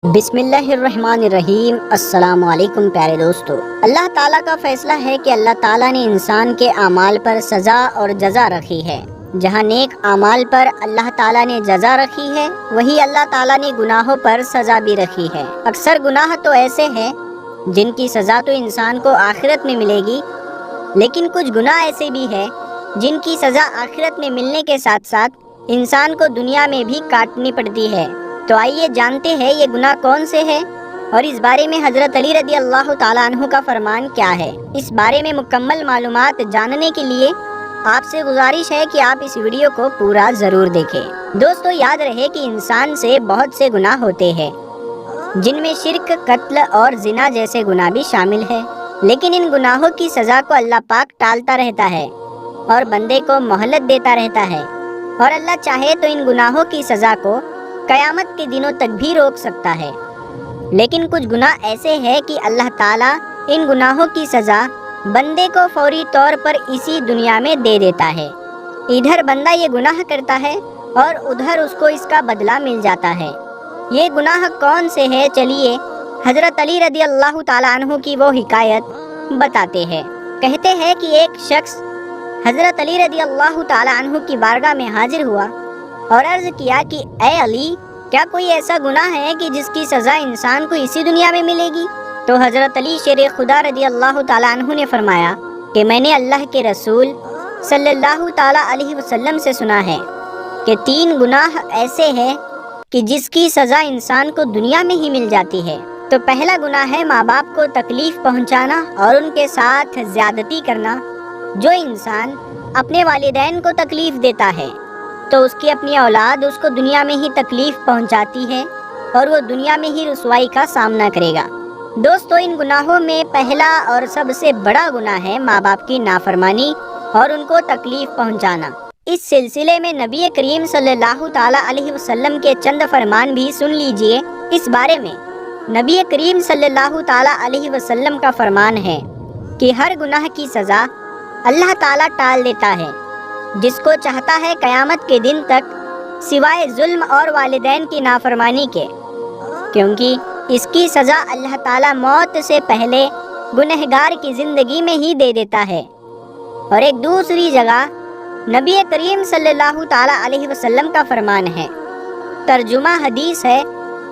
بسم اللہ الرحمن الرحیم۔ السلام علیکم پیارے دوستو۔ اللہ تعالیٰ کا فیصلہ ہے کہ اللہ تعالیٰ نے انسان کے اعمال پر سزا اور جزا رکھی ہے۔ جہاں نیک اعمال پر اللہ تعالیٰ نے جزا رکھی ہے، وہی اللہ تعالیٰ نے گناہوں پر سزا بھی رکھی ہے۔ اکثر گناہ تو ایسے ہیں جن کی سزا تو انسان کو آخرت میں ملے گی، لیکن کچھ گناہ ایسے بھی ہیں جن کی سزا آخرت میں ملنے کے ساتھ ساتھ انسان کو دنیا میں بھی کاٹنی پڑتی ہے۔ تو آئیے جانتے ہیں یہ گناہ کون سے ہیں اور اس بارے میں حضرت علی رضی اللہ تعالیٰ عنہ کا فرمان کیا ہے۔ اس بارے میں مکمل معلومات جاننے کے لیے آپ سے گزارش ہے کہ آپ اس ویڈیو کو پورا ضرور دیکھیں۔ دوستو یاد رہے کہ انسان سے بہت سے گناہ ہوتے ہیں، جن میں شرک، قتل اور زنا جیسے گناہ بھی شامل ہے، لیکن ان گناہوں کی سزا کو اللہ پاک ٹالتا رہتا ہے اور بندے کو مہلت دیتا رہتا ہے، اور اللہ چاہے تو ان گناہوں کی سزا کو قیامت کے دنوں تک بھی روک سکتا ہے۔ لیکن کچھ گناہ ایسے ہیں کہ اللہ تعالیٰ ان گناہوں کی سزا بندے کو فوری طور پر اسی دنیا میں دے دیتا ہے۔ ادھر بندہ یہ گناہ کرتا ہے اور ادھر اس کو اس کا بدلہ مل جاتا ہے۔ یہ گناہ کون سے ہیں؟ چلیے حضرت علی رضی اللہ تعالیٰ عنہ کی وہ حکایت بتاتے ہیں۔ کہتے ہیں کہ ایک شخص حضرت علی رضی اللہ تعالیٰ عنہ کی بارگاہ میں حاضر ہوا اور عرض کیا کہ اے علی، کیا کوئی ایسا گناہ ہے کہ جس کی سزا انسان کو اسی دنیا میں ملے گی؟ تو حضرت علی شیر خدا رضی اللہ تعالیٰ عنہ نے فرمایا کہ میں نے اللہ کے رسول صلی اللہ تعالیٰ علیہ وسلم سے سنا ہے کہ 3 گناہ ایسے ہیں کہ جس کی سزا انسان کو دنیا میں ہی مل جاتی ہے۔ تو پہلا گناہ ہے ماں باپ کو تکلیف پہنچانا اور ان کے ساتھ زیادتی کرنا۔ جو انسان اپنے والدین کو تکلیف دیتا ہے تو اس کی اپنی اولاد اس کو دنیا میں ہی تکلیف پہنچاتی ہے اور وہ دنیا میں ہی رسوائی کا سامنا کرے گا۔ دوستو ان گناہوں میں پہلا اور سب سے بڑا گناہ ہے ماں باپ کی نافرمانی اور ان کو تکلیف پہنچانا۔ اس سلسلے میں نبی کریم صلی اللہ تعالیٰ علیہ وسلم کے چند فرمان بھی سن لیجئے۔ اس بارے میں نبی کریم صلی اللہ تعالیٰ علیہ وسلم کا فرمان ہے کہ ہر گناہ کی سزا اللہ تعالیٰ ٹال دیتا ہے، جس کو چاہتا ہے قیامت کے دن تک، سوائے ظلم اور والدین کی نافرمانی کے، کیونکہ اس کی سزا اللہ تعالیٰ موت سے پہلے گنہگار کی زندگی میں ہی دے دیتا ہے۔ اور ایک دوسری جگہ نبی کریم صلی اللہ تعالیٰ علیہ وسلم کا فرمان ہے، ترجمہ حدیث ہے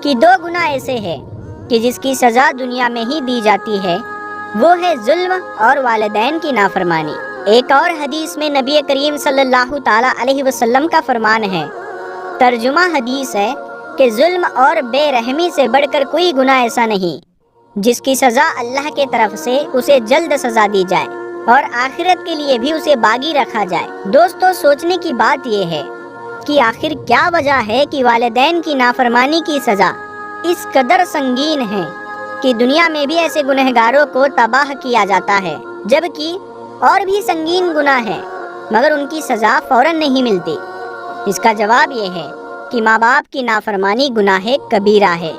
کہ 2 گناہ ایسے ہیں کہ جس کی سزا دنیا میں ہی دی جاتی ہے، وہ ہے ظلم اور والدین کی نافرمانی۔ ایک اور حدیث میں نبی کریم صلی اللہ تعالیٰ علیہ وسلم کا فرمان ہے، ترجمہ حدیث ہے کہ ظلم اور بے رحمی سے بڑھ کر کوئی گناہ ایسا نہیں جس کی سزا اللہ کے طرف سے اسے جلد سزا دی جائے اور آخرت کے لیے بھی اسے باقی رکھا جائے۔ دوستو سوچنے کی بات یہ ہے کہ آخر کیا وجہ ہے کہ والدین کی نافرمانی کی سزا اس قدر سنگین ہے کہ دنیا میں بھی ایسے گنہگاروں کو تباہ کیا جاتا ہے، جبکہ اور بھی سنگین گناہ ہے مگر ان کی سزا فوراً نہیں ملتی؟ اس کا جواب یہ ہے کہ ماں باپ کی نافرمانی گناہ کبیرہ ہے۔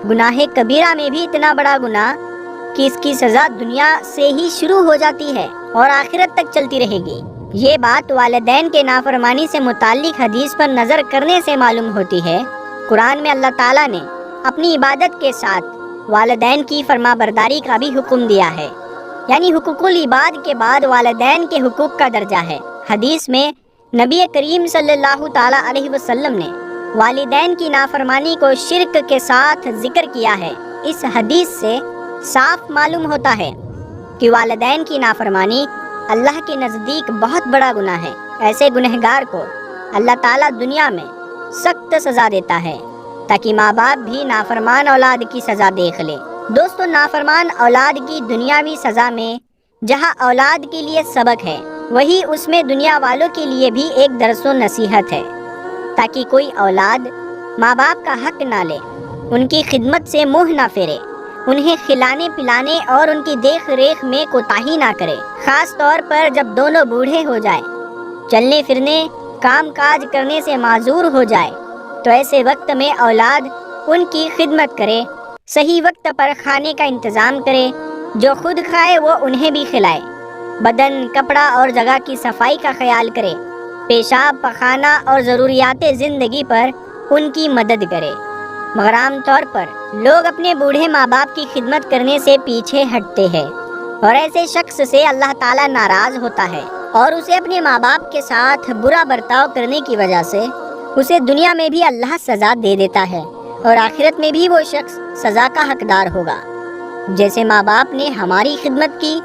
گناہ کبیرہ میں بھی اتنا بڑا گناہ کہ اس کی سزا دنیا سے ہی شروع ہو جاتی ہے اور آخرت تک چلتی رہے گی۔ یہ بات والدین کے نافرمانی سے متعلق حدیث پر نظر کرنے سے معلوم ہوتی ہے۔ قرآن میں اللہ تعالیٰ نے اپنی عبادت کے ساتھ والدین کی فرما برداری کا بھی حکم دیا ہے، یعنی حقوق العباد کے بعد والدین کے حقوق کا درجہ ہے۔ حدیث میں نبی کریم صلی اللہ تعالیٰ علیہ وسلم نے والدین کی نافرمانی کو شرک کے ساتھ ذکر کیا ہے۔ اس حدیث سے صاف معلوم ہوتا ہے کہ والدین کی نافرمانی اللہ کے نزدیک بہت بڑا گناہ ہے۔ ایسے گنہگار کو اللہ تعالیٰ دنیا میں سخت سزا دیتا ہے تاکہ ماں باپ بھی نافرمان اولاد کی سزا دیکھ لے۔ دوستو نافرمان اولاد کی دنیاوی سزا میں جہاں اولاد کے لیے سبق ہے، وہی اس میں دنیا والوں کے لیے بھی ایک درس و نصیحت ہے، تاکہ کوئی اولاد ماں باپ کا حق نہ لے، ان کی خدمت سے منہ نہ پھیرے، انہیں کھلانے پلانے اور ان کی دیکھ ریکھ میں کوتاہی نہ کرے۔ خاص طور پر جب دونوں بوڑھے ہو جائیں، چلنے پھرنے کام کاج کرنے سے معذور ہو جائے، تو ایسے وقت میں اولاد ان کی خدمت کرے، صحیح وقت پر کھانے کا انتظام کرے، جو خود کھائے وہ انہیں بھی کھلائے، بدن، کپڑا اور جگہ کی صفائی کا خیال کرے، پیشاب، پخانہ اور ضروریات زندگی پر ان کی مدد کرے۔ مگر عام طور پر لوگ اپنے بوڑھے ماں باپ کی خدمت کرنے سے پیچھے ہٹتے ہیں، اور ایسے شخص سے اللہ تعالیٰ ناراض ہوتا ہے اور اسے اپنے ماں باپ کے ساتھ برا برتاؤ کرنے کی وجہ سے اسے دنیا میں بھی اللہ سزا دے دیتا ہے، اور آخرت میں بھی وہ شخص سزا کا حقدار ہوگا۔ جیسے ماں باپ نے ہماری خدمت کی،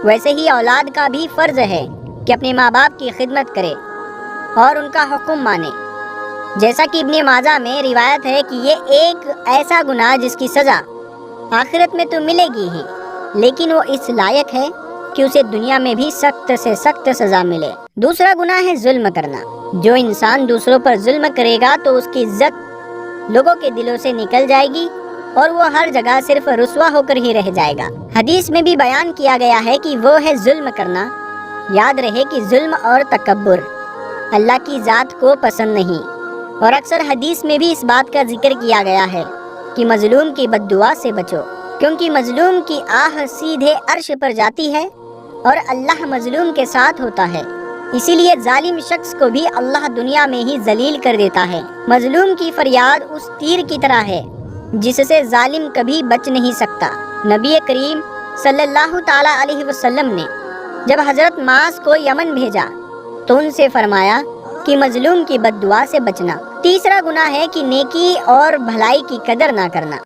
ویسے ہی اولاد کا بھی فرض ہے کہ اپنے ماں باپ کی خدمت کرے اور ان کا حکم مانے۔ جیسا کہ ابن ماجہ میں روایت ہے کہ یہ ایک ایسا گناہ جس کی سزا آخرت میں تو ملے گی ہی، لیکن وہ اس لائق ہے کہ اسے دنیا میں بھی سخت سے سخت سزا ملے۔ دوسرا گناہ ہے ظلم کرنا۔ جو انسان دوسروں پر ظلم کرے گا تو اس کی عزت لوگوں کے دلوں سے نکل جائے گی اور وہ ہر جگہ صرف رسوا ہو کر ہی رہ جائے گا۔ حدیث میں بھی بیان کیا گیا ہے کہ وہ ہے ظلم کرنا۔ یاد رہے کہ ظلم اور تکبر اللہ کی ذات کو پسند نہیں، اور اکثر حدیث میں بھی اس بات کا ذکر کیا گیا ہے کہ مظلوم کی بد دعا سے بچو، کیونکہ مظلوم کی آہ سیدھے عرش پر جاتی ہے اور اللہ مظلوم کے ساتھ ہوتا ہے۔ اسی لیے ظالم شخص کو بھی اللہ دنیا میں ہی ذلیل کر دیتا ہے۔ مظلوم کی فریاد اس تیر کی طرح ہے جس سے ظالم کبھی بچ نہیں سکتا۔ نبی کریم صلی اللہ تعالی علیہ وسلم نے جب حضرت معاذ کو یمن بھیجا تو ان سے فرمایا کہ مظلوم کی بد دعا سے بچنا۔ تیسرا گناہ ہے کہ نیکی اور بھلائی کی قدر نہ کرنا۔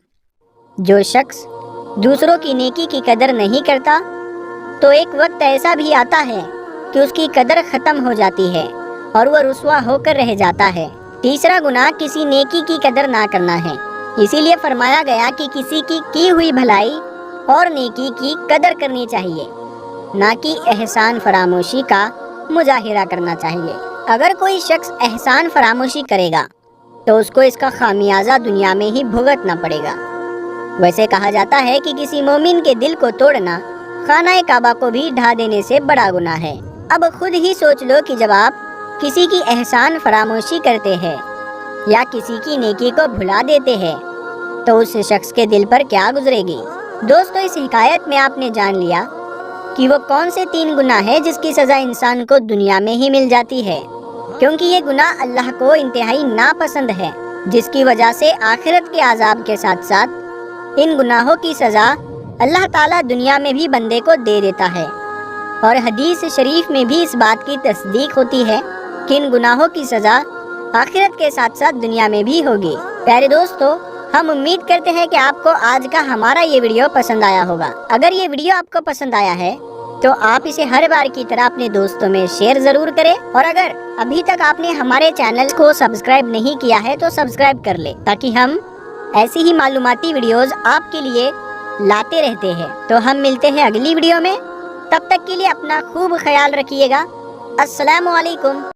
جو شخص دوسروں کی نیکی کی قدر نہیں کرتا تو ایک وقت ایسا بھی آتا ہے کہ اس کی قدر ختم ہو جاتی ہے اور وہ رسوا ہو کر رہ جاتا ہے۔ تیسرا گناہ کسی نیکی کی قدر نہ کرنا ہے۔ اسی لیے فرمایا گیا کہ کسی کی ہوئی بھلائی اور نیکی کی قدر کرنی چاہیے، نہ کہ احسان فراموشی کا مظاہرہ کرنا چاہیے۔ اگر کوئی شخص احسان فراموشی کرے گا تو اس کو اس کا خامیازہ دنیا میں ہی بھگتنا پڑے گا۔ ویسے کہا جاتا ہے کہ کسی مومن کے دل کو توڑنا خانہ کعبہ کو بھی ڈھا دینے سے بڑا گناہ ہے۔ اب خود ہی سوچ لو کہ جب آپ کسی کی احسان فراموشی کرتے ہیں یا کسی کی نیکی کو بھلا دیتے ہیں تو اس شخص کے دل پر کیا گزرے گی۔ دوستو، اس حکایت میں آپ نے جان لیا کہ وہ کون سے 3 گناہ ہیں جس کی سزا انسان کو دنیا میں ہی مل جاتی ہے، کیونکہ یہ گناہ اللہ کو انتہائی ناپسند ہے، جس کی وجہ سے آخرت کے عذاب کے ساتھ ساتھ ان گناہوں کی سزا اللہ تعالیٰ دنیا میں بھی بندے کو دے دیتا ہے، اور حدیث شریف میں بھی اس بات کی تصدیق ہوتی ہے کہ ان گناہوں کی سزا آخرت کے ساتھ ساتھ دنیا میں بھی ہوگی۔ پیارے دوستو، ہم امید کرتے ہیں کہ آپ کو آج کا ہمارا یہ ویڈیو پسند آیا ہوگا۔ اگر یہ ویڈیو آپ کو پسند آیا ہے تو آپ اسے ہر بار کی طرح اپنے دوستوں میں شیئر ضرور کریں، اور اگر ابھی تک آپ نے ہمارے چینل کو سبسکرائب نہیں کیا ہے تو سبسکرائب کر لیں، تاکہ ہم ایسی ہی معلوماتی ویڈیوز آپ کے لیے لاتے رہتے ہیں۔ تو ہم ملتے ہیں اگلی ویڈیو میں، تب تک کے لیے اپنا خوب خیال رکھیے گا۔ السلام علیکم۔